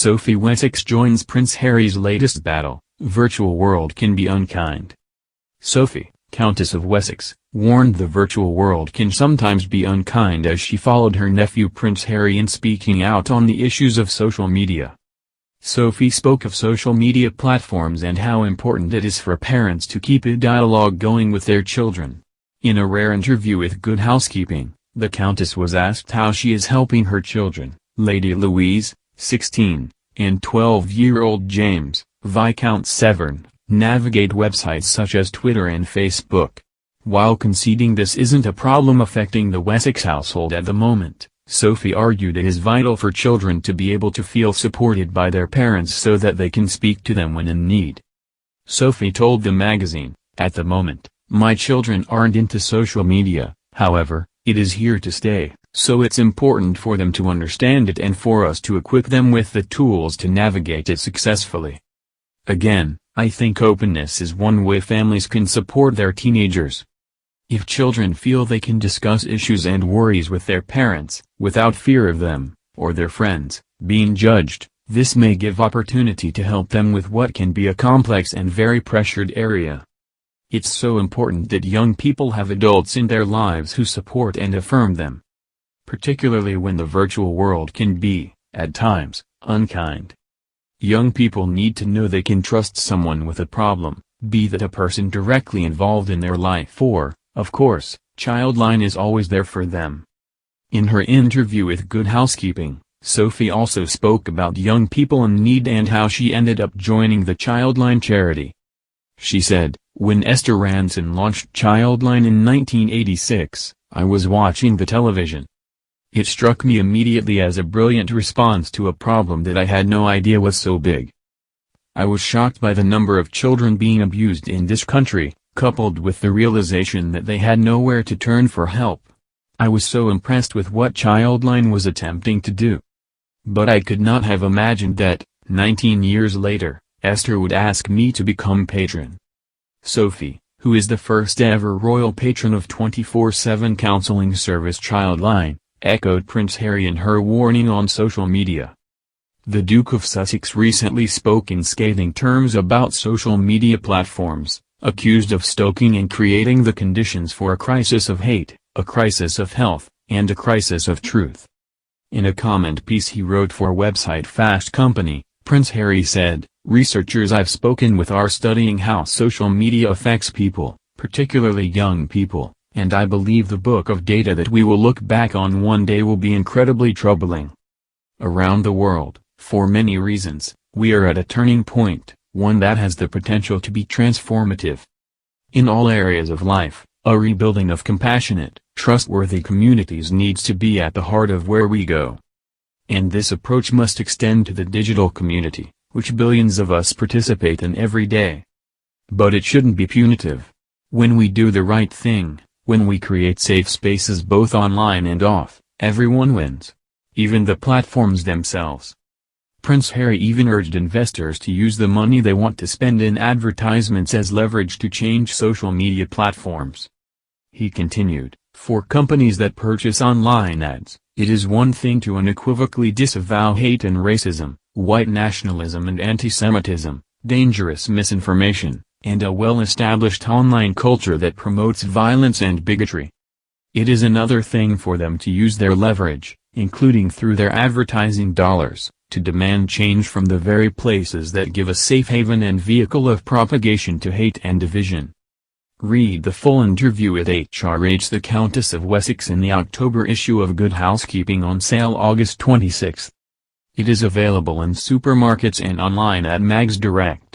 Sophie Wessex joins Prince Harry's latest battle, virtual world can be unkind. Sophie, Countess of Wessex, warned the virtual world can sometimes be unkind as she followed her nephew Prince Harry in speaking out on the issues of social media. Sophie spoke of social media platforms and how important it is for parents to keep a dialogue going with their children. In a rare interview with Good Housekeeping, the Countess was asked how she is helping her children, Lady Louise, 16, and 12-year-old James, Viscount Severn, navigate websites such as Twitter and Facebook. While conceding this isn't a problem affecting the Wessex household at the moment, Sophie argued it is vital for children to be able to feel supported by their parents so that they can speak to them when in need. Sophie told the magazine, "At the moment, my children aren't into social media, however, it is here to stay, so it's important for them to understand it and for us to equip them with the tools to navigate it successfully. Again, I think openness is one way families can support their teenagers. If children feel they can discuss issues and worries with their parents, without fear of them, or their friends, being judged, this may give opportunity to help them with what can be a complex and very pressured area. It's so important that young people have adults in their lives who support and affirm them. Particularly when the virtual world can be, at times, unkind. Young people need to know they can trust someone with a problem, be that a person directly involved in their life or, of course, Childline is always there for them." In her interview with Good Housekeeping, Sophie also spoke about young people in need and how she ended up joining the Childline charity. She said, "When Esther Ranson launched Childline in 1986, I was watching the television. It struck me immediately as a brilliant response to a problem that I had no idea was so big. I was shocked by the number of children being abused in this country, coupled with the realization that they had nowhere to turn for help. I was so impressed with what Childline was attempting to do. But I could not have imagined that, 19 years later, Esther would ask me to become patron." Sophie, who is the first ever royal patron of 24/7 counseling service Childline, echoed Prince Harry in her warning on social media. The Duke of Sussex recently spoke in scathing terms about social media platforms, accused of stoking and creating the conditions for a crisis of hate, a crisis of health, and a crisis of truth. In a comment piece he wrote for website Fast Company, Prince Harry said, "Researchers I've spoken with are studying how social media affects people, particularly young people, and I believe the book of data that we will look back on one day will be incredibly troubling. Around the world, for many reasons, we are at a turning point, one that has the potential to be transformative. In all areas of life, a rebuilding of compassionate, trustworthy communities needs to be at the heart of where we go. And this approach must extend to the digital community, which billions of us participate in every day. But it shouldn't be punitive. When we do the right thing, when we create safe spaces both online and off, everyone wins. Even the platforms themselves." Prince Harry even urged investors to use the money they want to spend in advertisements as leverage to change social media platforms. He continued, "For companies that purchase online ads, it is one thing to unequivocally disavow hate and racism, white nationalism and anti-Semitism, dangerous misinformation, and a well-established online culture that promotes violence and bigotry. It is another thing for them to use their leverage, including through their advertising dollars, to demand change from the very places that give a safe haven and vehicle of propagation to hate and division." Read the full interview with HRH the Countess of Wessex in the October issue of Good Housekeeping on sale August 26. It is available in supermarkets and online at Mags Direct.